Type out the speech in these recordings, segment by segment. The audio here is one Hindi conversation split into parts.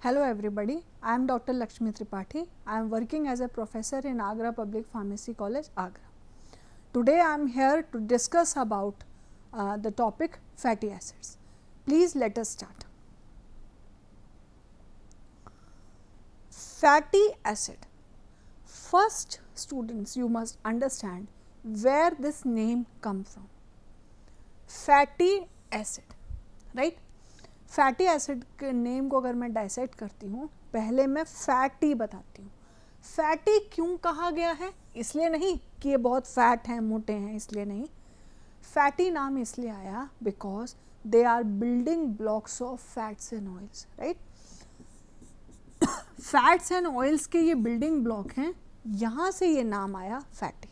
Hello everybody, I am Dr. Lakshmi Tripathi. I am working as a professor in Agra Public Pharmacy College, Agra. Today I am here to discuss about the topic fatty acids. Please let us start. Fatty acid. First students, you must understand where this name comes from. Fatty acid, right? Fatty acid के नेम को अगर मैं डाइसेक्ट करती हूँ, पहले मैं फैटी बताती हूँ. फैटी क्यों कहा गया है? इसलिए नहीं कि ये बहुत फैट हैं, मोटे हैं, इसलिए नहीं. फैटी नाम इसलिए आया because they are building blocks of fats and oils, right. Fats and oils के ये बिल्डिंग ब्लॉक हैं, यहाँ से ये नाम आया फैटी.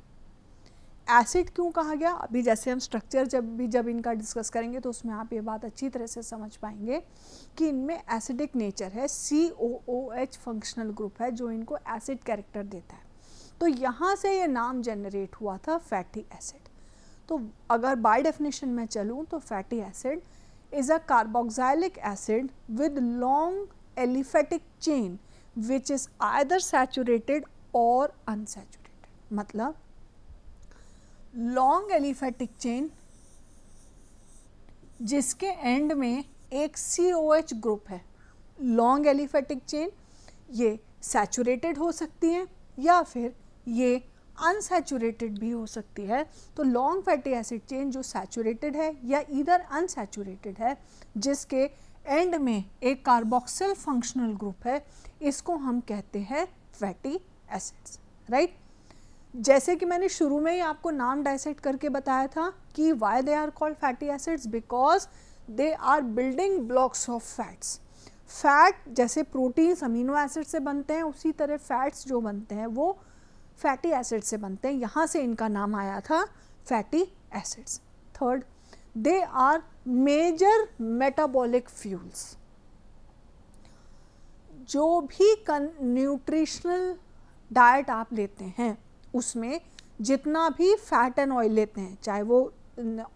एसिड क्यों कहा गया? अभी जैसे हम स्ट्रक्चर जब इनका डिस्कस करेंगे तो उसमें आप ये बात अच्छी तरह से समझ पाएंगे कि इनमें एसिडिक नेचर है. COOH फंक्शनल ग्रुप है जो इनको एसिड कैरेक्टर देता है. तो यहाँ से ये नाम जनरेट हुआ था फैटी एसिड. तो अगर बाय डेफिनेशन में चलूँ तो fatty acid is a carboxylic acid with long aliphatic chain which is either saturated और अनसैचुरेटेड. मतलब लॉन्ग एलिफेटिक चेन जिसके एंड में एक COH ग्रुप है. लॉन्ग एलिफेटिक चेन ये सैचुरेटेड हो सकती है या फिर ये अनसैचुरेटेड भी हो सकती है. तो लॉन्ग फैटी एसिड चेन जो सैचुरेटेड है या इधर अनसैचुरेटेड है, जिसके एंड में एक कार्बोक्सिल फंक्शनल ग्रुप है, इसको हम कहते हैं फैटी एसिड्स, राइट. जैसे कि मैंने शुरू में ही आपको नाम डाइसेक्ट करके बताया था कि why they are called fatty acids, because they are building blocks of fats. Fat जैसे प्रोटीन्स अमीनो एसिड से बनते हैं, उसी तरह फैट्स जो बनते हैं वो फैटी एसिड से बनते हैं. यहाँ से इनका नाम आया था fatty acids. Third, they are major metabolic fuels. जो भी न्यूट्रिशनल डाइट आप लेते हैं उसमें जितना भी फैट एंड ऑयल लेते हैं, चाहे वो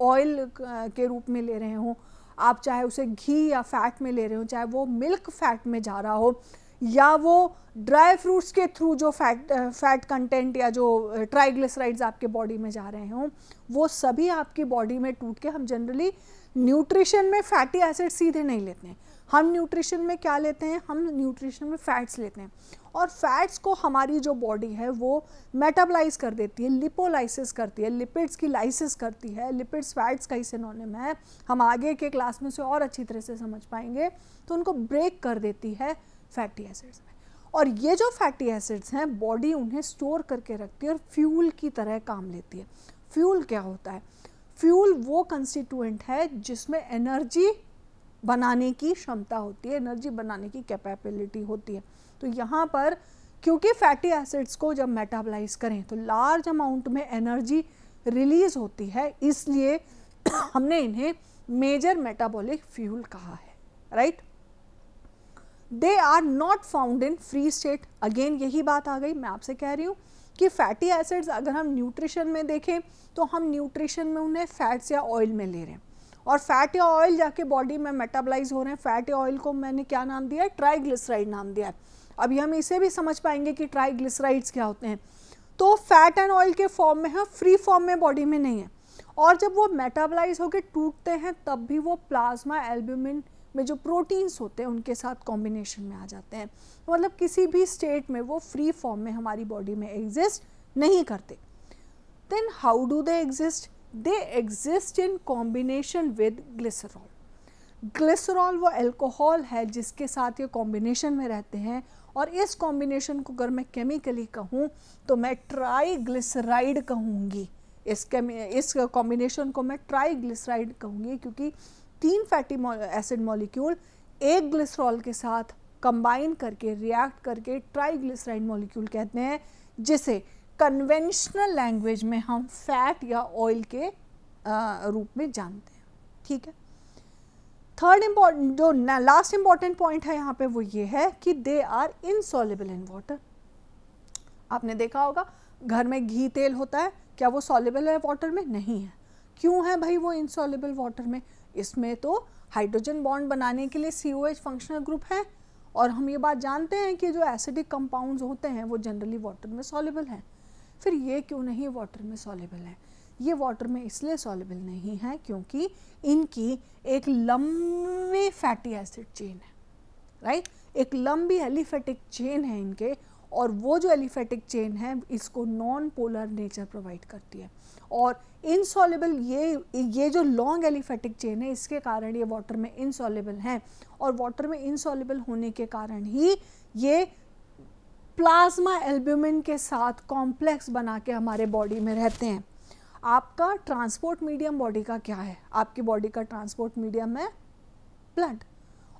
ऑयल के रूप में ले रहे हो आप, चाहे उसे घी या फैट में ले रहे हो, चाहे वो मिल्क फैट में जा रहा हो, या वो ड्राई फ्रूट्स के थ्रू जो फैट कंटेंट या जो ट्राइग्लिसराइड्स आपके बॉडी में जा रहे हों, वो सभी आपकी बॉडी में टूट के, हम जनरली न्यूट्रिशन में फैटी एसिड सीधे नहीं लेते हैं. हम न्यूट्रिशन में क्या लेते हैं? हम न्यूट्रिशन में फैट्स लेते हैं, और फैट्स को हमारी जो बॉडी है वो मेटाबलाइज कर देती है, लिपोलाइसिस करती है, लिपिड्स की लाइसिस करती है. लिपिड्स फैट्स का ही सिनोनिम है, हम आगे के क्लास में से और अच्छी तरह से समझ पाएंगे. तो उनको ब्रेक कर देती है फैटी एसिड्स में, और ये जो फैटी एसिड्स हैं बॉडी उन्हें स्टोर करके रखती है और फ्यूल की तरह काम लेती है. फ्यूल क्या होता है? फ्यूल वो कंस्टिट्यूएंट है जिसमें एनर्जी बनाने की क्षमता होती है, एनर्जी बनाने की कैपेबिलिटी होती है. तो यहाँ पर क्योंकि फैटी एसिड्स को जब मेटाबलाइज करें तो लार्ज अमाउंट में एनर्जी रिलीज होती है, इसलिए हमने इन्हें मेजर मेटाबॉलिक फ्यूल कहा है, right. They are not found in free state. Again यही बात आ गई, मैं आपसे कह रही हूँ कि फैटी एसिड्स अगर हम न्यूट्रिशन में देखें तो हम न्यूट्रिशन में उन्हें फैट्स या ऑयल में ले रहे हैं, और फैट या ऑयल जाके बॉडी में मेटाबलाइज हो रहे हैं. फैट या ऑयल को मैंने क्या नाम दिया है? ट्राइग्लिसराइड नाम दिया है. अभी हम इसे भी समझ पाएंगे कि ट्राइग्लिसराइड्स क्या होते हैं. तो फैट एंड ऑयल के फॉर्म में है, फ्री फॉर्म में बॉडी में नहीं है. और जब वो मेटाबलाइज होकर टूटते हैं तब भी वो प्लाज्मा एल्ब्यूमिन में जो प्रोटीन्स होते हैं उनके साथ कॉम्बिनेशन में आ जाते हैं. मतलब किसी भी स्टेट में वो फ्री फॉर्म में हमारी बॉडी में एग्जिस्ट नहीं करते. Then how do they exist? They exist in combination with glycerol. Glycerol वो अल्कोहल है जिसके साथ ये कॉम्बिनेशन में रहते हैं, और इस कॉम्बिनेशन को अगर मैं केमिकली कहूँ तो मैं ट्राइग्लिसराइड कहूँगी. इस कॉम्बिनेशन को मैं ट्राइग्लिसराइड कहूँगी, क्योंकि 3 फैटी एसिड मॉलिक्यूल एक ग्लिसरॉल के साथ कंबाइन करके रिएक्ट करके ट्राइग्लिसराइड मॉलिक्यूल कहते हैं, जिसे कन्वेंशनल लैंग्वेज में हम फैट या ऑयल के रूप में जानते हैं. ठीक है. थर्ड इम्पॉर्टेंट, जो लास्ट इम्पॉर्टेंट पॉइंट है यहाँ पे, वो ये है कि they are insoluble in water. आपने देखा होगा घर में घी तेल होता है, क्या वो सॉल्युबल है वाटर में? नहीं है. क्यों है भाई वो इनसॉल्युबल वाटर में? इसमें तो हाइड्रोजन बॉन्ड बनाने के लिए COH फंक्शनल ग्रुप है, और हम ये बात जानते हैं कि जो एसिडिक कंपाउंड्स होते हैं वो जनरली वाटर में सॉल्युबल हैं। फिर ये क्यों नहीं वाटर में सॉल्युबल है? ये वाटर में इसलिए सॉल्युबल नहीं है क्योंकि इनकी एक लंबी फैटी एसिड चेन है, राइट? एक लंबी एलिफेटिक चेन है इनके, और वो जो एलिफेटिक चेन है इसको नॉन पोलर नेचर प्रोवाइड करती है। और इनसॉल्युबल ये जो लॉन्ग एलिफेटिक चेन है इसके कारण ये वाटर में इनसॉल्युबल हैं, और वाटर में इनसॉल्युबल होने के कारण ही ये प्लाज्मा एल्ब्यूमिन के साथ कॉम्प्लेक्स बना के हमारे बॉडी में रहते हैं। आपका ट्रांसपोर्ट मीडियम बॉडी का क्या है? आपकी बॉडी का ट्रांसपोर्ट मीडियम है ब्लड,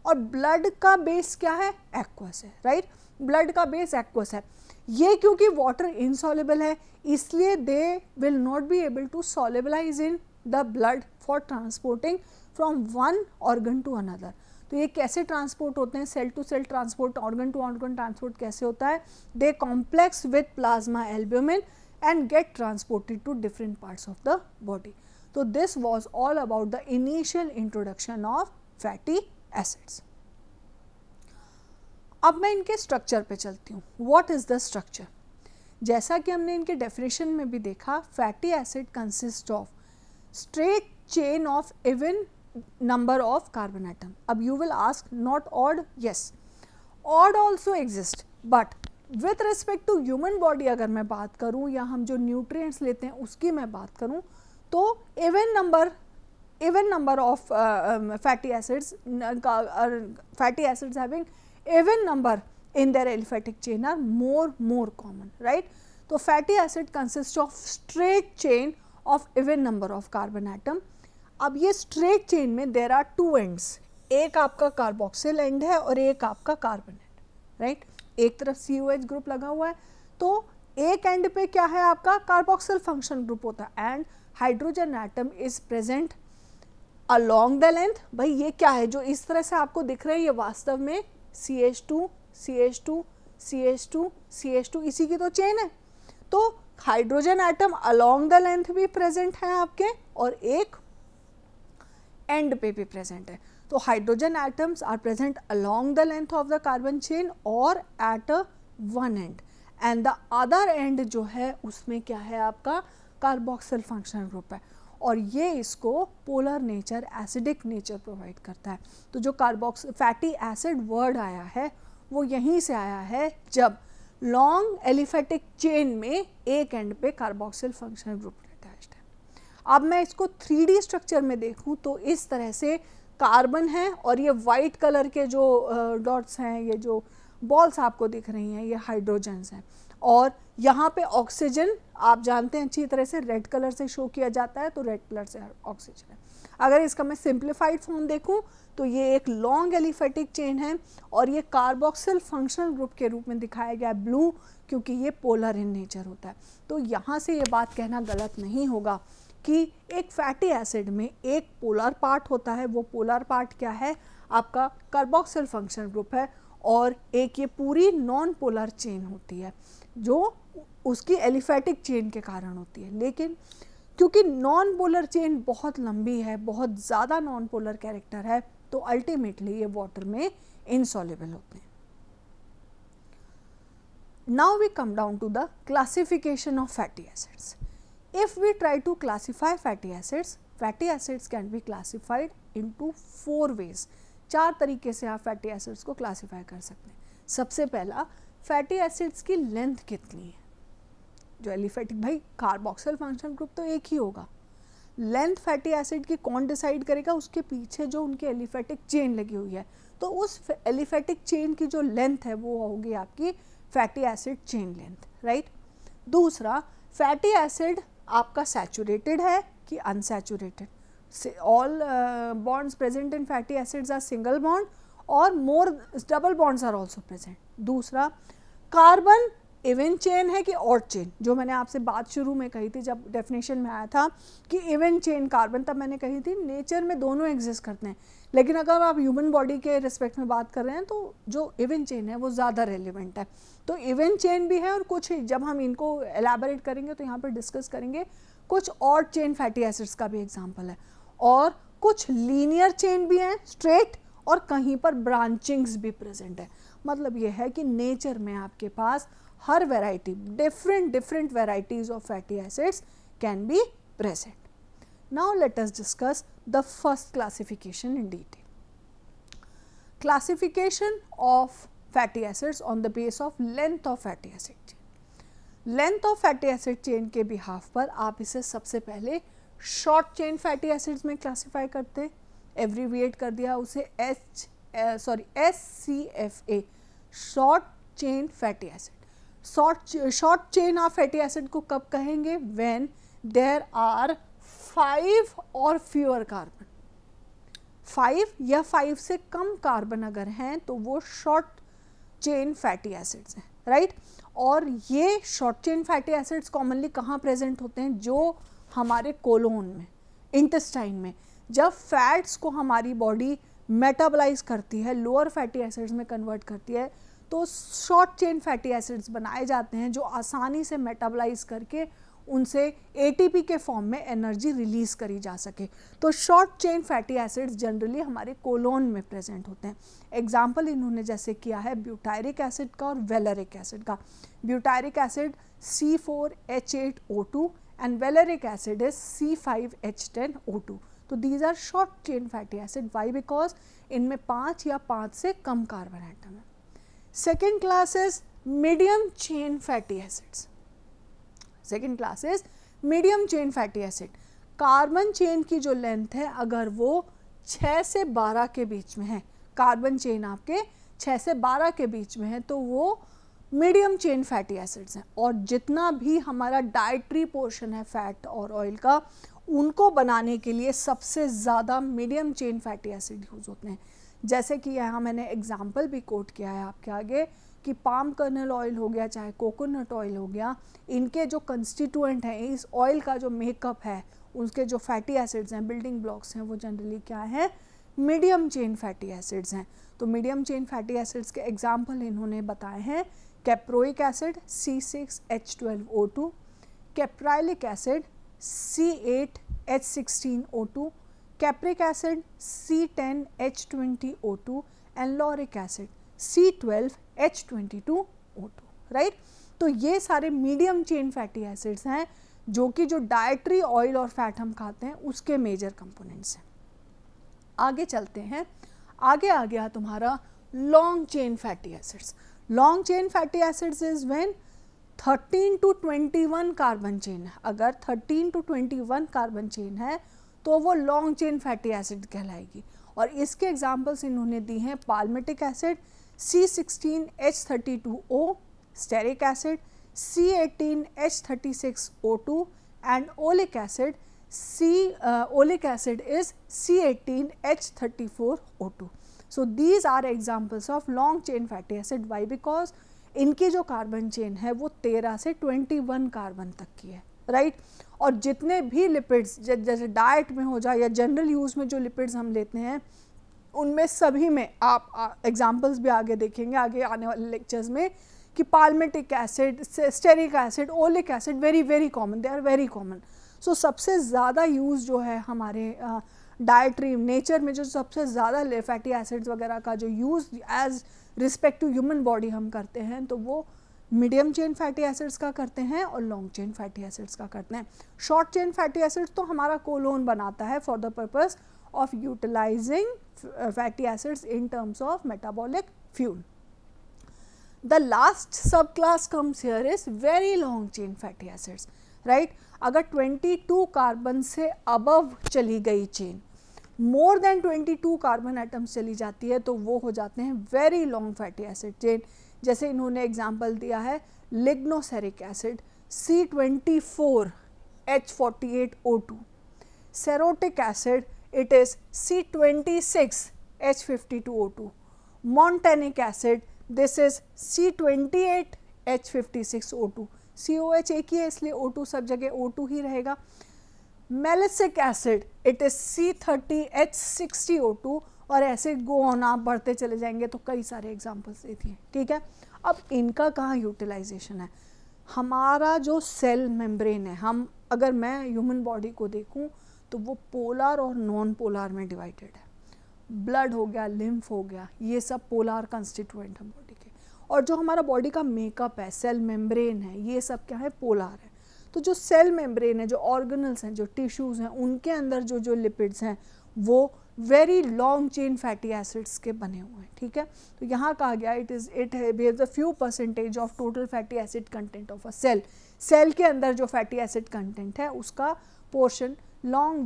और ब्लड का बेस क्या है? एक्वस है, राइट? ब्लड का बेस एक्वस है। ये क्योंकि वाटर इनसॉल्युबल है इसलिए they will not be able to solubilise in the blood for transporting from one organ to another. तो ये कैसे ट्रांसपोर्ट होते हैं? Cell to cell transport, organ to organ transport कैसे होता है? They complex with plasma albumin and get transported to different parts of the body. So this was all about the initial introduction of fatty acids. अब मैं इनके स्ट्रक्चर पे चलती हूँ। What is the structure? जैसा कि हमने इनके डेफिनेशन में भी देखा, fatty acid consist of straight chain of even number of carbon atom. अब you will ask not odd? Yes, odd also exist, but with respect to human body अगर मैं बात करूं या हम जो न्यूट्रिएंट्स लेते हैं उसकी मैं बात करूं तो even number of fatty acids having even number in their aliphatic chain are more common, right? तो fatty acid consists of straight chain of even number of carbon atom. अब ये straight chain में there are two ends, एक आपका कार्बोक्सिल एंड है और एक आपका कार्बन एंड, राइट? एक तरफ COH ग्रुप लगा हुआ है तो एक एंड पे क्या है आपका कार्बोक्सिल फंक्शन ग्रुप होता है and hydrogen atom is present along the length. भाई ये क्या है जो इस तरह से आपको दिख रहा है, ये वास्तव में CH2 CH2 CH2 CH2 इसी की तो चेन है। तो hydrogen atom along the length भी प्रेजेंट है आपके और एक एंड पे भी प्रेजेंट है। तो hydrogen atoms are present along the length of the carbon chain और at one end, and the other end जो है उसमें क्या है आपका कार्बोक्सिल फंक्शनल ग्रुप है और ये इसको polar nature acidic nature provide करता है। तो जो फैटी एसिड वर्ड आया है वो यहीं से आया है जब लॉन्ग एलिफेटिक चेन में एक एंड पे कार्बोक्सिल फंक्शनल ग्रुप अटैच्ड है। अब मैं इसको 3D स्ट्रक्चर में देखूं तो इस तरह से कार्बन है और ये वाइट कलर के जो डॉट्स हैं, ये जो बॉल्स आपको दिख रही हैं, ये हाइड्रोजन्स हैं और यहाँ पे ऑक्सीजन आप जानते हैं अच्छी तरह से रेड कलर से शो किया जाता है, तो रेड कलर से ऑक्सीजन है। अगर इसका मैं सिंप्लीफाइड फॉर्म देखूं तो ये एक लॉन्ग एलिफेटिक चेन है और ये कार्बोक्सिल फंक्शनल ग्रुप के रूप में दिखाया गया है ब्लू, क्योंकि ये पोलर इन नेचर होता है। तो यहाँ से ये बात कहना गलत नहीं होगा कि एक फैटी एसिड में एक पोलर पार्ट होता है, वो पोलर पार्ट क्या है आपका कार्बोक्सिल फंक्शनल ग्रुप है और एक ये पूरी नॉन पोलर चेन होती है जो उसकी एलिफेटिक चेन के कारण होती है। लेकिन क्योंकि नॉन पोलर चेन बहुत लंबी है, बहुत ज़्यादा नॉन पोलर कैरेक्टर है, तो अल्टीमेटली ये वाटर में इनसॉल्युबल होते हैं। Now we come down to the classification of fatty acids. If we try to classify fatty acids can be classified into 4 ways. 4 तरीके से आप फैटी एसिड्स को क्लासिफाई कर सकते हैं। सबसे पहला, फैटी एसिड्स की लेंथ कितनी है। जो एलिफेटिक, भाई कार्बोक्सिल फंक्शनल ग्रुप तो एक ही होगा, लेंथ फैटी एसिड की कौन डिसाइड करेगा, उसके पीछे जो उनकी एलिफेटिक चेन लगी हुई है, तो उस एलिफेटिक चेन की जो लेंथ है वो होगी आपकी fatty acid chain length, right. दूसरा, फैटी एसिड आपका सैचुरेटेड है कि unsaturated. All bonds present in fatty acids are single bond और more double bonds are also present. दूसरा, कार्बन इवन चेन है कि ऑड चेन। जो मैंने आपसे बात शुरू में कही थी जब डेफिनेशन में आया था कि इवन चेन कार्बन, तब मैंने कही थी नेचर में दोनों एग्जिस्ट करते हैं, लेकिन अगर आप ह्यूमन बॉडी के रिस्पेक्ट में बात कर रहे हैं तो जो इवन चेन है वो ज़्यादा रेलिवेंट है। तो इवन चेन भी है और कुछ, जब हम इनको एलैबोरेट करेंगे तो यहाँ पर डिस्कस करेंगे, कुछ ऑड चेन फैटी एसिड्स का भी एग्जाम्पल है और कुछ लीनियर चेन भी हैं स्ट्रेट और कहीं पर ब्रांचिंग्स भी प्रेजेंट है। मतलब ये है कि नेचर में आपके पास हर variety, different varieties of fatty acids can be present. Now let us discuss the first classification in detail. Classification of fatty acids on the base of length of fatty acid chain. Length of fatty acid chain के बिहाफ पर आप इसे सबसे पहले शॉर्ट चेन फैटी एसिड्स में क्लासीफाई करते हैं, एब्रीविएट कर दिया उसे SCFA, short chain fatty acid. Short chain of fatty acid को कब कहेंगे? व्हेन देयर आर 5 और फ्यूअर कार्बन, 5 या 5 से कम कार्बन अगर हैं तो वो शॉर्ट चेन फैटी एसिड्स हैं, राइट। और ये short chain fatty acids commonly कहाँ प्रेजेंट होते हैं? जो हमारे कोलोन में, इंटेस्टाइन में, जब फैट्स को हमारी बॉडी मेटाबलाइज करती है, लोअर फैटी एसिड्स में कन्वर्ट करती है, तो शॉर्ट चेन फैटी एसिड्स बनाए जाते हैं जो आसानी से मेटाबलाइज करके उनसे एटीपी के फॉर्म में एनर्जी रिलीज करी जा सके। तो short chain fatty acids generally हमारे कोलोन में प्रेजेंट होते हैं। एग्जाम्पल इन्होंने जैसे किया है ब्यूटायरिक एसिड का और वेलरिक एसिड का। Butyric acid C4H8O2 and valeric acid is C5H10O2. तो these are short chain fatty acid. Why? Because इनमें 5 या 5 से कम कार्बन एटम है। Second class is medium chain fatty acids. Second class is medium chain fatty acid. Carbon chain की जो लेंथ है अगर वो 6 से 12 के बीच में है, कार्बन चेन आपके 6 से 12 के बीच में है, तो वो मीडियम चेन फैटी एसिड्स हैं। और जितना भी हमारा डाइटरी पोर्शन है फैट और ऑयल का, उनको बनाने के लिए सबसे ज़्यादा medium chain fatty acid use होते हैं। जैसे कि यहाँ मैंने एग्जांपल भी कोट किया है आपके आगे कि पाम कर्नल ऑयल हो गया, चाहे कोकोनट ऑयल हो गया, इनके जो कंस्टिट्यूएंट हैं, इस ऑयल का जो मेकअप है, उसके जो फैटी एसिड्स हैं, बिल्डिंग ब्लॉक्स हैं, वो जनरली क्या है? मीडियम चेन फैटी एसिड्स हैं। तो मीडियम चेन फैटी एसिड्स के एग्जाम्पल इन्होंने बताए हैं caproic acid C6H12O2, caprylic acid C8H16O2, capric acid C10H20O2 and lauric acid C12H22O2, right. तो ये सारे मीडियम चेन फैटी एसिड्स हैं जो कि जो डाइटरी ऑयल और फैट हम खाते हैं उसके मेजर कंपोनेंट्स हैं। आगे चलते हैं, आगे आ गया तुम्हारा long chain fatty acids. Long chain fatty acids is when 13 to 21 carbon chain है। अगर 13 to 21 कार्बन चेन है तो वो लॉन्ग चेन फैटी एसिड कहलाएगी। और इसके एग्जांपल्स इन्होंने दी हैं palmitic acid C16H32O, stearic acid C18H36O2 and oleic acid oleic acid is C18H34O2. So these are examples of long chain fatty acid. Why? Because इनकी जो कार्बन चेन है वो 13 से 21 कार्बन तक की है, राइट। और जितने भी लिपिड्स जैसे डाइट में हो जाए या जनरल यूज़ में जो लिपिड्स हम लेते हैं उनमें सभी में आप एग्जांपल्स भी आगे देखेंगे आगे आने वाले लेक्चर्स में कि palmitic acid, stearic acid, oleic acid very common, they are very common. So सबसे ज़्यादा यूज़ जो है हमारे डाइटरी नेचर में जो सबसे ज़्यादा फैटी एसिड्स वगैरह का जो use as respect to human body हम करते हैं तो वो मीडियम चेन फैटी एसिड्स का करते हैं और लॉन्ग चेन फैटी एसिड्स का करते हैं। शॉर्ट चेन फैटी एसिड्स तो हमारा कोलोन बनाता है for the purpose of utilising fatty acids in terms of metabolic fuel. The last sub class comes here is very long chain fatty acids, right. अगर 22 कार्बन से अबव चली गई chain, more than 22 carbon atoms चली जाती है तो वो हो जाते हैं very long fatty acid chain. जैसे इन्होंने एग्जांपल दिया है lignoceric acid C24H48O2, cerotic acid it is C26H52O2, montanic acid this is C28H56O2, COH एक ही है इसलिए O2 सब जगह O2 ही रहेगा। मेलिसिक एसिड इट इज C30H60O2 और ऐसे गो ऑन आप बढ़ते चले जाएंगे तो कई सारे एग्जांपल्स देती हैं, ठीक है। अब इनका कहाँ यूटिलाइजेशन है? हमारा जो सेल मेम्ब्रेन है, हम अगर मैं ह्यूमन बॉडी को देखूं तो वो पोलर और नॉन पोलर में डिवाइडेड है। ब्लड हो गया, लिम्फ हो गया, ये सब पोलार कंस्टिट्यूएंट है बॉडी के। और जो हमारा बॉडी का मेकअप है, सेल मेम्ब्रेन है, ये सब क्या है, पोलार है। तो जो सेल मेम्ब्रेन है, जो ऑर्गेनल्स हैं, जो टिश्यूज़ हैं, उनके अंदर जो जो लिपिड्स हैं वो very long chain fatty acids के बने हुए हैं, ठीक है। तो यहाँ कहा गया it behaves a few percentage of total fatty acid content of a cell. Cell के अंदर जो फैटी एसिड कंटेंट है उसका portion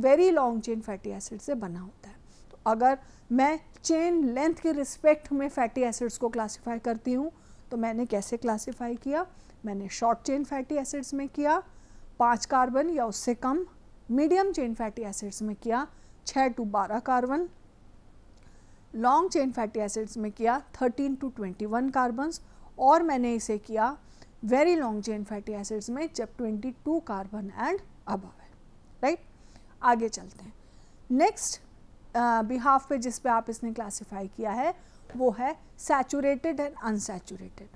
very long chain fatty acid से बना होता है। तो अगर मैं चेन लेंथ के रिस्पेक्ट में फैटी एसिड्स को क्लासीफाई करती हूँ तो मैंने कैसे क्लासीफाई किया, मैंने शॉर्ट चेन फैटी एसिड्स में किया 5 कार्बन या उससे कम, मीडियम चेन फैटी एसिड्स में किया 6 to 12 carbon, long chain fatty acids में किया 13 to 21 कार्बन्स, और मैंने इसे किया very long chain fatty acids में जब 22 कार्बन एंड अबव है, राइट। आगे चलते हैं। नेक्स्ट बिहाफ पे जिस पे आप इसने क्लासीफाई किया है वो है सैचुरेटेड एंड अनसैचुरेटेड।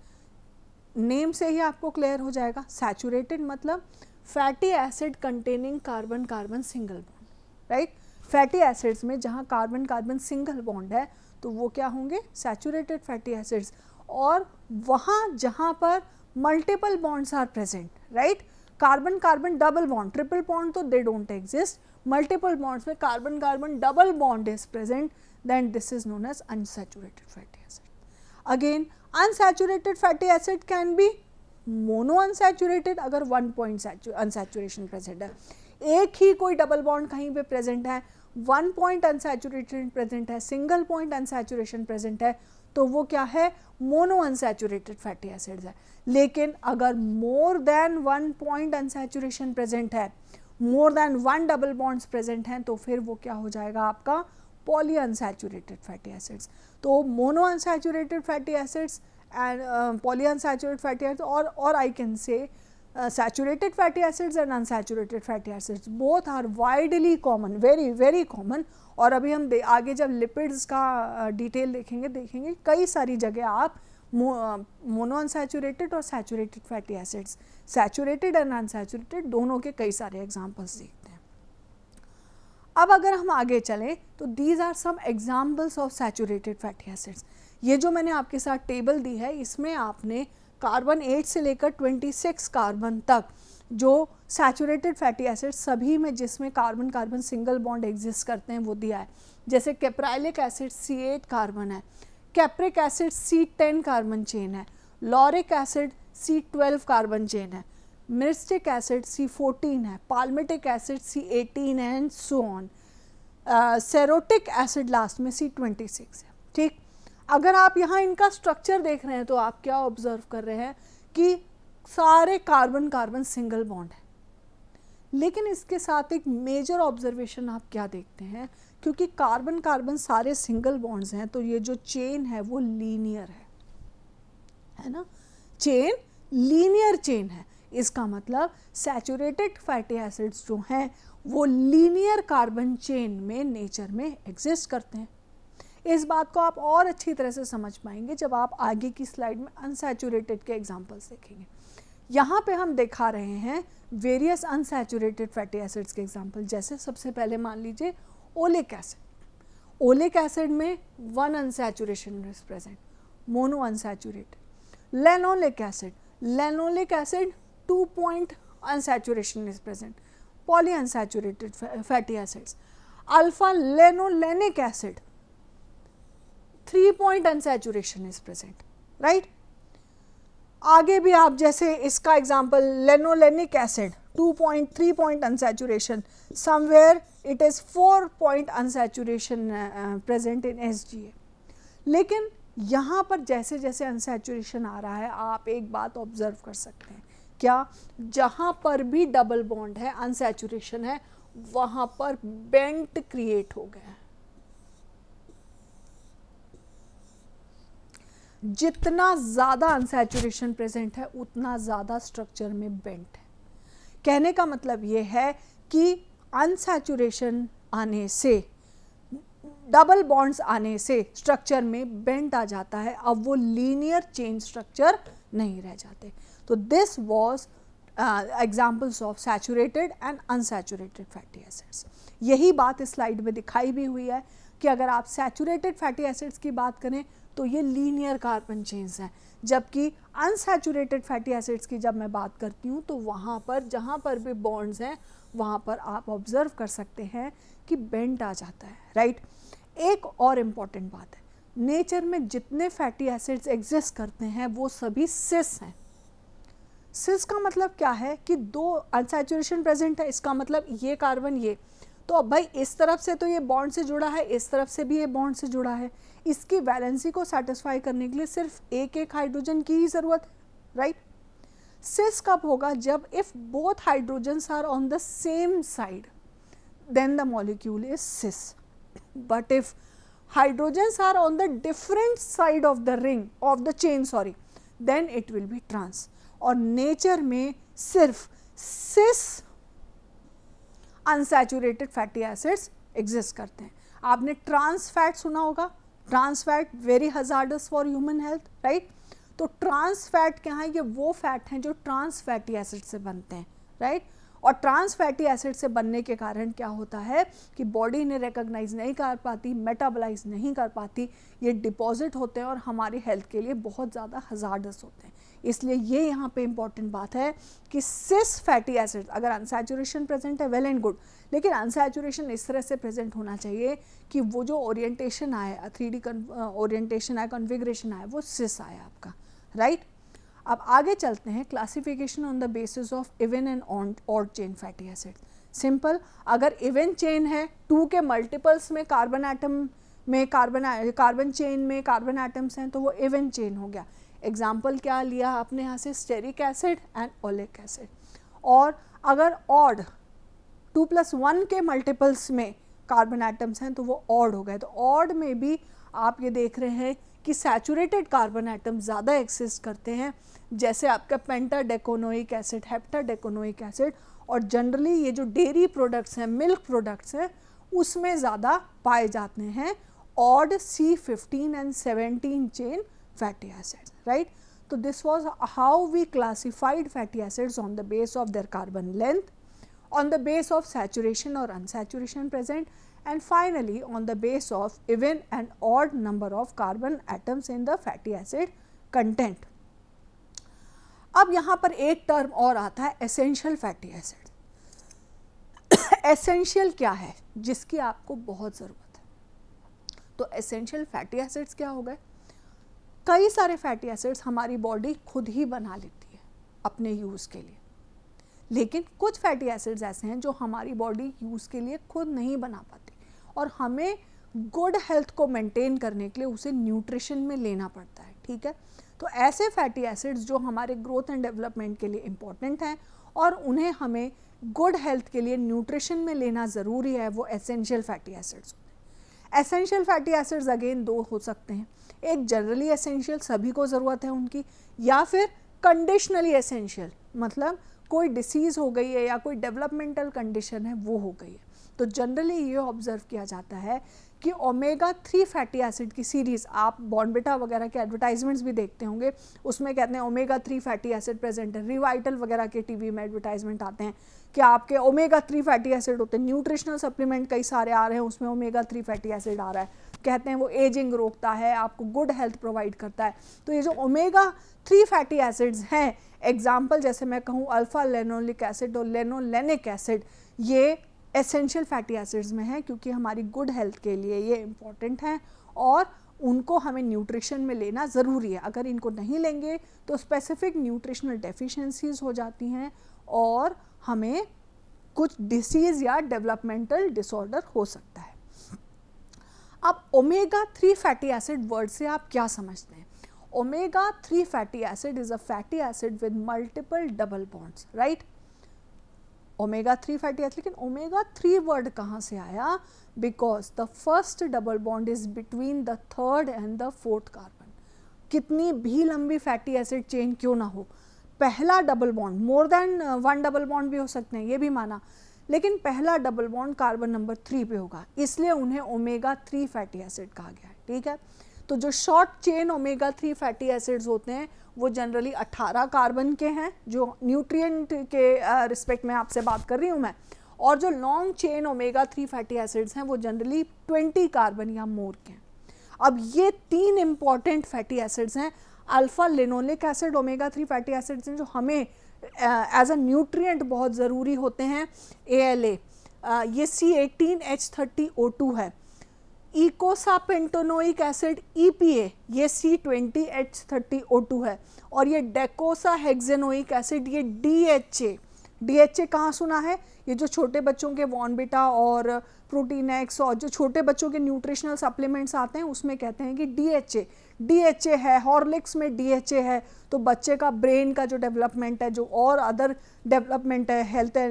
नेम से ही आपको क्लियर हो जाएगा, सैचुरेटेड मतलब fatty acid containing carbon carbon single bond, right. Fatty acids में जहाँ कार्बन कार्बन सिंगल बॉन्ड है तो वो क्या होंगे, सैचुरेटेड फैटी एसिड्स। और वहाँ जहाँ पर multiple bonds are present, right, carbon carbon double bond, triple bond तो they don't exist, multiple bonds में carbon carbon double bond is present, then this is known as unsaturated fatty acid. Again unsaturated fatty acid can be mono unsaturated अगर 1 पॉइंट अनसैचुरेशन प्रेजेंट है, एक ही कोई डबल बॉन्ड कहीं पे प्रेजेंट है, 1 पॉइंट अनसैचुरेटेड प्रेजेंट है, सिंगल पॉइंट अनसैचुरेशन प्रेजेंट है, तो वो क्या है, मोनो अनसैचुरेटेड फैटी एसिड्स है। लेकिन अगर more than 1 point unsaturation present है, more than 1 double bonds present हैं, तो फिर वो क्या हो जाएगा आपका पॉली अनसैचुरेटेड फैटी एसिड्स। तो mono unsaturated fatty acids and poly unsaturated fatty acids, और I can say saturated fatty acids and unsaturated fatty acids both are widely common, very very common। और अभी हम आगे जब लिपिड्स का डिटेल देखेंगे कई सारी जगह आप मोनो अनसैचुरेटेड और saturated fatty acids, saturated and unsaturated दोनों के कई सारे एग्जांपल्स देखते हैं। अब अगर हम आगे चलें तो these are some examples of saturated fatty acids. ये जो मैंने आपके साथ टेबल दी है इसमें आपने कार्बन 8 से लेकर 26 कार्बन तक जो सैचुरेटेड फैटी एसिड सभी में जिसमें carbon carbon single bond exist करते हैं वो दिया है। जैसे कैप्राइलिक एसिड C8 कार्बन है, capric acid C10 carbon chain है, lauric acid C12 carbon chain है, मिर्स्टिक एसिड C14 है, पाल्मिटिक एसिड C18 है and so on. Cerotic acid last में C26 है, ठीक। अगर आप यहाँ इनका स्ट्रक्चर देख रहे हैं तो आप क्या ऑब्जर्व कर रहे हैं कि सारे कार्बन कार्बन सिंगल बॉन्ड है, लेकिन इसके साथ एक मेजर ऑब्जर्वेशन आप क्या देखते हैं, क्योंकि कार्बन कार्बन सारे सिंगल बॉन्ड्स हैं तो ये जो चेन है वो लीनियर है ना, चेन लीनियर चेन है। इसका मतलब सैचुरेटेड फैटी एसिड्स जो हैं वो लीनियर कार्बन चेन में नेचर में एग्जिस्ट करते हैं। इस बात को आप और अच्छी तरह से समझ पाएंगे जब आप आगे की स्लाइड में अनसैचुरेटेड के एग्जांपल्स देखेंगे। यहाँ पे हम दिखा रहे हैं वेरियस अनसैचुरेटेड फैटी एसिड्स के एग्जांपल। जैसे सबसे पहले मान लीजिए ओलिक एसिड, ओलिक एसिड में 1 unsaturation is present, mono unsaturated. Linoleic acid, linoleic acid 2 point unsaturation is present, poly unsaturated fatty acids. Alpha linolenic acid 3 point unsaturation is present, right. आगे भी आप जैसे इसका example linolenic acid 3 point unsaturation, somewhere it is 4 point unsaturation present in SGA। लेकिन यहाँ पर जैसे जैसे अनसैचुरेशन आ रहा है आप एक बात ऑब्जर्व कर सकते हैं, क्या, जहाँ पर भी डबल बॉन्ड है अनसैचुरेशन है वहाँ पर बेंट क्रिएट हो गया है। जितना ज़्यादा अनसैचुरेशन प्रेजेंट है उतना ज़्यादा स्ट्रक्चर में बेंट है। कहने का मतलब ये है कि अनसैचुरेशन आने से, डबल बॉन्ड्स आने से स्ट्रक्चर में बेंट आ जाता है, अब वो लीनियर चेन स्ट्रक्चर नहीं रह जाते। तो this was examples of saturated and unsaturated fatty acids. यही बात इस स्लाइड में दिखाई भी हुई है कि अगर आप सैचुरेटेड फैटी एसिड्स की बात करें तो ये लीनियर कार्बन चेन्स हैं, जबकि अनसैचुरेटेड फैटी एसिड्स की जब मैं बात करती हूँ तो वहाँ पर जहाँ पर भी बॉन्ड्स हैं वहाँ पर आप ऑब्जर्व कर सकते हैं कि बेंड आ जाता है, राइट। एक और इम्पॉर्टेंट बात है, नेचर में जितने फैटी एसिड्स एग्जिस्ट करते हैं वो सभी सिस हैं। सिस का मतलब क्या है कि दो अनसैचुरेशन प्रेजेंट है, इसका मतलब ये कार्बन ये, तो अब भाई इस तरफ से तो ये बॉन्ड से जुड़ा है, इस तरफ से भी ये बॉन्ड से जुड़ा है, इसकी वैलेंसी को सेटिस्फाई करने के लिए सिर्फ एक एक हाइड्रोजन की ही ज़रूरत है, राइट। सिस कब होगा? जब if both hydrogens are on the same side then the molecule is cis, but if hydrogens are on the different side of the ring of the chain sorry then it will be trans. और नेचर में सिर्फ cis unsaturated fatty acids exist करते हैं। आपने ट्रांस फैट सुना होगा, trans fat very hazardous for human health, right. तो ट्रांस फैट क्या है? ये वो फैट हैं जो ट्रांस फैटी एसिड से बनते हैं, राइट। और ट्रांस फैटी एसिड से बनने के कारण क्या होता है कि बॉडी इन्हें रिकॉग्नाइज नहीं कर पाती, मेटाबोलाइज नहीं कर पाती, ये डिपॉजिट होते हैं और हमारी हेल्थ के लिए बहुत ज़्यादा हजार्डस होते हैं। इसलिए ये यहाँ पे इंपॉर्टेंट बात है कि सिस फैटी एसिड अगर अनसैचुरेशन प्रेजेंट है वेल एंड गुड, लेकिन अनसैचुरेशन इस तरह से प्रेजेंट होना चाहिए कि वो जो ओरिएंटेशन आए, 3D ओरिएंटेशन आए, कॉन्फ़िगरेशन आए, वो सिस आए आपका, राइट। अब आगे चलते हैं, classification on the basis of even and odd chain fatty acid. Simple, अगर इवन चेन है, 2 के मल्टीपल्स में कार्बन एटम में कार्बन चेन में कार्बन एटम्स हैं तो वो इवन चेन हो गया। एग्जाम्पल क्या लिया आपने यहाँ से? Stearic acid and oleic acid. और अगर ऑड 2+1 के मल्टीपल्स में कार्बन एटम्स हैं तो वो ऑड हो गए। तो ऑड में भी आप ये देख रहे हैं कि सैचुरेटेड कार्बन एटम ज़्यादा एक्सिस्ट करते हैं, जैसे आपका पेंटाडेकोनोइक एसिड, हेप्टाडेकोनोइक एसिड, और जनरली ये जो डेयरी प्रोडक्ट्स हैं, मिल्क प्रोडक्ट्स हैं, उसमें ज़्यादा पाए जाते हैं odd C15 and 17 chain fatty acids, right? So this was how we classified fatty acids on the base of their carbon length, on the base of saturation or unsaturation present, and finally on the base of even and odd number of carbon atoms in the fatty acid content. अब यहाँ पर एक टर्म और आता है एसेंशियल फैटी एसिड। एसेंशियल क्या है? जिसकी आपको बहुत ज़रूरत है। तो एसेंशियल फैटी एसिड्स क्या हो गए? कई सारे फैटी एसिड्स हमारी बॉडी खुद ही बना लेती है अपने यूज़ के लिए, लेकिन कुछ फैटी एसिड्स ऐसे हैं जो हमारी बॉडी यूज़ के लिए खुद नहीं बना पाती और हमें गुड हेल्थ को मेंटेन करने के लिए उसे न्यूट्रिशन में लेना पड़ता है, ठीक है। तो ऐसे फैटी एसिड्स जो हमारे ग्रोथ एंड डेवलपमेंट के लिए इम्पॉर्टेंट हैं और उन्हें हमें गुड हेल्थ के लिए न्यूट्रिशन में लेना ज़रूरी है, वो एसेंशियल फैटी एसिड्स होते हैं। एसेंशियल फैटी एसिड्स अगेन दो हो सकते हैं, एक जनरली एसेंशियल, सभी को ज़रूरत है उनकी, या फिर कंडीशनली एसेंशियल, मतलब कोई डिसीज़ हो गई है या कोई डेवलपमेंटल कंडीशन है वो हो गई है। तो जनरली ये ऑब्जर्व किया जाता है कि ओमेगा 3 फैटी एसिड की सीरीज़, आप बॉर्नविटा वगैरह के एडवर्टाइजमेंट्स भी देखते होंगे, उसमें कहते हैं ओमेगा 3 फैटी एसिड प्रेजेंट है। रिवाइटल वगैरह के टीवी में एडवर्टाइजमेंट आते हैं कि आपके ओमेगा 3 फैटी एसिड होते हैं। न्यूट्रिशनल सप्लीमेंट कई सारे आ रहे हैं, उसमें ओमेगा 3 फैटी एसिड आ रहा है, कहते हैं वो एजिंग रोकता है, आपको गुड हेल्थ प्रोवाइड करता है। तो ये जो ओमेगा 3 फैटी एसिड्स हैं, एग्जाम्पल जैसे मैं कहूँ अल्फा लेनोलिक एसिड और लेनोलेनिक एसिड, ये एसेंशियल फैटी एसिड्स में है क्योंकि हमारी गुड हेल्थ के लिए ये इम्पॉर्टेंट हैं और उनको हमें न्यूट्रिशन में लेना ज़रूरी है। अगर इनको नहीं लेंगे तो स्पेसिफिक न्यूट्रिशनल डेफिशिएंसीज हो जाती हैं और हमें कुछ डिसीज़ या डेवलपमेंटल डिसऑर्डर हो सकता है। अब ओमेगा 3 फैटी एसिड वर्ड से आप क्या समझते हैं? Omega 3 fatty acid is a fatty acid with multiple double bonds, right. Omega 3 fatty acid, लेकिन ओमेगा 3 वर्ड कहाँ से आया? Because the first double bond is between the third and the fourth carbon. कितनी भी लंबी फैटी एसिड चेन क्यों ना हो, पहला डबल बॉन्ड, मोर देन 1 डबल बॉन्ड भी हो सकते हैं, ये भी माना, लेकिन पहला डबल बॉन्ड कार्बन नंबर 3 पे होगा, इसलिए उन्हें ओमेगा 3 फैटी एसिड कहा गया है, ठीक है। तो जो short chain omega 3 fatty acids होते हैं वो जनरली 18 कार्बन के हैं, जो न्यूट्रिएंट के रिस्पेक्ट में आपसे बात कर रही हूँ मैं, और जो long chain omega 3 fatty acids हैं वो जनरली 20 कार्बन या मोर के हैं। अब ये 3 इंपॉर्टेंट फैटी एसिड्स हैं, alpha linoleic acid, omega 3 fatty acids हैं जो हमें एज अ न्यूट्रिएंट बहुत ज़रूरी होते हैं। ALA, ये C18H30O2 है। इकोसापेंटोनोइक एसिड EPA, ये C20H30O2 है। और ये डेकोसा हेक्सेनोइक एसिड, ये DHA कहाँ सुना है? ये जो छोटे बच्चों के वॉर्नविटा और प्रोटीन एक्स और जो छोटे बच्चों के न्यूट्रिशनल सप्लीमेंट्स आते हैं उसमें कहते हैं कि DHA है, हॉर्लिक्स में DHA है। तो बच्चे का ब्रेन का जो डेवलपमेंट है, जो और अदर डेवलपमेंट है,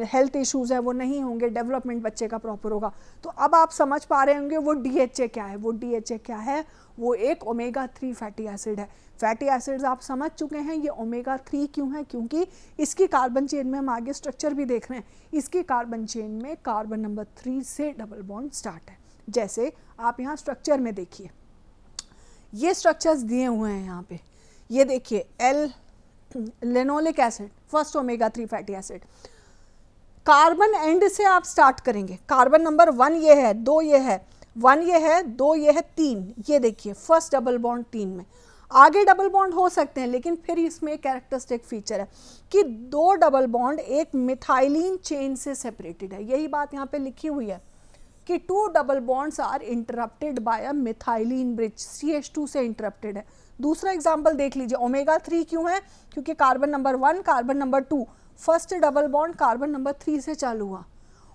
हेल्थ इश्यूज़ हैं वो नहीं होंगे, डेवलपमेंट बच्चे का प्रॉपर होगा। तो अब आप समझ पा रहे होंगे वो DHA क्या है। वो DHA क्या है? वो एक ओमेगा 3 फैटी एसिड है। फैटी एसिड्स आप समझ चुके हैं ये ओमेगा 3 क्यों है, क्योंकि इसकी कार्बन चेन में हम आगे स्ट्रक्चर भी देख रहे हैं, इसकी कार्बन चेन में कार्बन नंबर 3 से डबल बॉन्ड स्टार्ट है। जैसे आप यहाँ स्ट्रक्चर में देखिए, ये स्ट्रक्चर्स दिए हुए हैं यहाँ पे, ये देखिए L linoleic acid, first omega 3 fatty acid. Carbon and से आप स्टार्ट करेंगे, कार्बन नंबर 1 ये है, 2 ये है, 1 ये है, 2 ये है, 3 ये देखिए, फर्स्ट डबल बॉन्ड 3 में। आगे डबल बॉन्ड हो सकते हैं लेकिन फिर इसमें एक कैरेक्टरिस्टिक फीचर है कि 2 डबल बॉन्ड एक मिथाइलिन चेन से सेपरेटेड है। यही बात यहाँ पे लिखी हुई है कि 2 double bonds are interrupted by a methylene bridge, CH2 से इंटरप्टेड है। दूसरा एग्जांपल देख लीजिए, ओमेगा 3 क्यों है? क्योंकि carbon number 1, carbon number 2, first double bond carbon number 3 से चालू हुआ।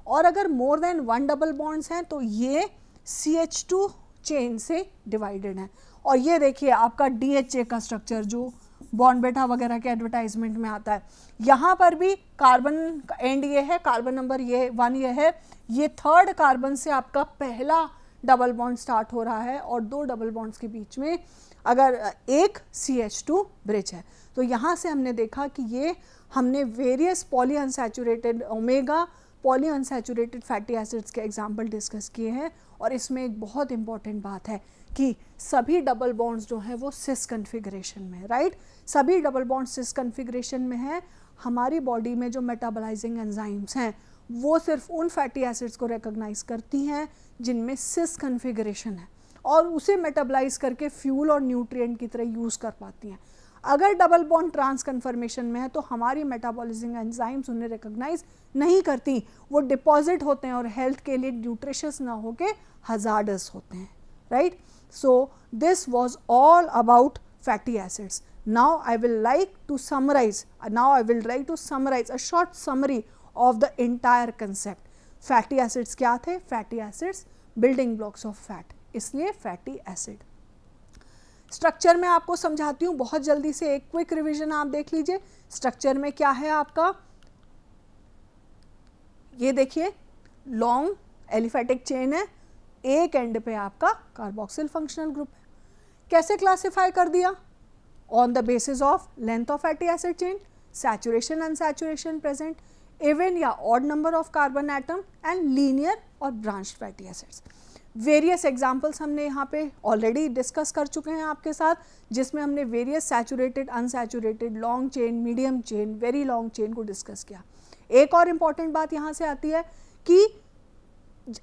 और अगर मोर देन 1 डबल बॉन्ड्स हैं तो ये CH2 चेन से डिवाइडेड है। और ये देखिए आपका DHA का स्ट्रक्चर जो बॉर्नविटा वगैरह के एडवर्टाइजमेंट में आता है, यहाँ पर भी कार्बन एंड ये है, कार्बन नंबर ये 1 ये है, ये 3rd कार्बन से आपका पहला डबल बॉन्ड स्टार्ट हो रहा है और 2 डबल बॉन्ड्स के बीच में अगर एक CH2 ब्रिज है। तो यहाँ से हमने देखा कि ये हमने various poly unsaturated omega poly unsaturated fatty acids के एग्जाम्पल डिस्कस किए हैं। और इसमें एक बहुत इंपॉर्टेंट बात है कि सभी डबल बॉन्ड्स जो हैं वो सिस कन्फिगरेशन में है, राइट? सभी डबल बॉन्ड सिस कन्फिगरेशन में है। हमारी बॉडी में जो मेटाबोलाइजिंग एंजाइम्स हैं वो सिर्फ उन फैटी एसिड्स को रिकॉग्नाइज करती हैं जिनमें सिस कन्फिगरेशन है और उसे मेटाबोलाइज करके फ्यूल और न्यूट्रिएंट की तरह यूज़ कर पाती हैं। अगर डबल बॉन्ड ट्रांस कन्फर्मेशन में है तो हमारी मेटाबॉलिजिंग एंजाइम्स उन्हें रिकॉग्नाइज नहीं करती, वो डिपॉजिट होते हैं और हेल्थ के लिए न्यूट्रिशियस ना होके हजार्डस होते हैं, right? So this was all about fatty acids. Now I will like to summarize a short summary of the entire concept. Fatty acids क्या थे? Fatty acids building blocks of fat, इसलिए फैटी एसिड. स्ट्रक्चर में आपको समझाती हूँ बहुत जल्दी से, एक क्विक रिवीजन आप देख लीजिए. स्ट्रक्चर में क्या है आपका, ये देखिए लॉन्ग एलिफैटिक चेन है, एक एंड पे आपका कार्बोक्सिल फंक्शनल ग्रुप है. कैसे क्लासिफाई कर दिया? On the basis of length of fatty acid chain, saturation unsaturation present, even या odd number of carbon atom and linear और branched fatty acids. Various examples हमने यहाँ पे ऑलरेडी डिस्कस कर चुके हैं आपके साथ, जिसमें हमने various saturated, unsaturated, long chain, medium chain, very long chain को डिस्कस किया. एक और इम्पॉर्टेंट बात यहाँ से आती है कि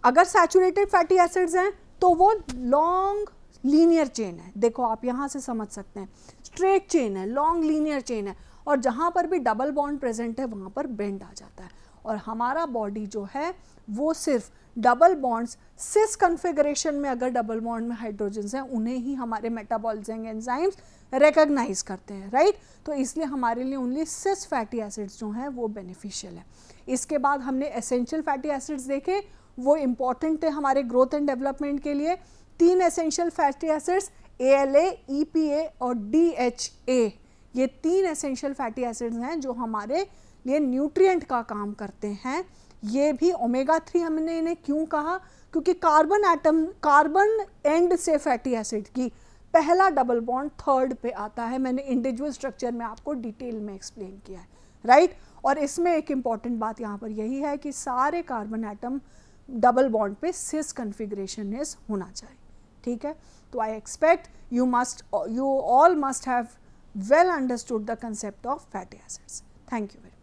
अगर सैचुरेटेड फैटी एसिड्स हैं तो वो लॉन्ग लीनियर चेन है. देखो आप यहाँ से समझ सकते हैं, स्ट्रेट चेन है, लॉन्ग लीनियर चेन है, और जहाँ पर भी डबल बॉन्ड प्रेजेंट है वहाँ पर बेंड आ जाता है. और हमारा बॉडी जो है वो सिर्फ डबल बॉन्ड्स सिस कन्फिगरेशन में, अगर डबल बॉन्ड में हाइड्रोजन्स हैं उन्हें ही हमारे मेटाबॉलिजिंग एंजाइम्स रिकॉग्नाइज करते हैं, राइट? तो इसलिए हमारे लिए ओनली सिस फैटी एसिड्स जो हैं वो बेनिफिशियल है. इसके बाद हमने एसेंशियल फैटी एसिड्स देखे, वो इम्पॉर्टेंट थे हमारे ग्रोथ एंड डेवलपमेंट के लिए. 3 essential fatty acids, ALA, EPA और DHA, ये 3 एसेंशियल फैटी एसिड्स हैं जो हमारे लिए न्यूट्रिएंट का काम करते हैं. ये भी ओमेगा 3 हमने इन्हें क्यों कहा? क्योंकि कार्बन एंड से फैटी एसिड की पहला डबल बॉन्ड 3rd पे आता है. मैंने इंडिविजुअल स्ट्रक्चर में आपको डिटेल में एक्सप्लेन किया है, राइट? और इसमें एक इम्पॉर्टेंट बात यहाँ पर यही है कि सारे कार्बन एटम डबल बॉन्ड पे सिस कन्फिग्रेशन होना चाहिए, ठीक है? तो I expect you all must have well understood the concept of fatty acids. Thank you very much.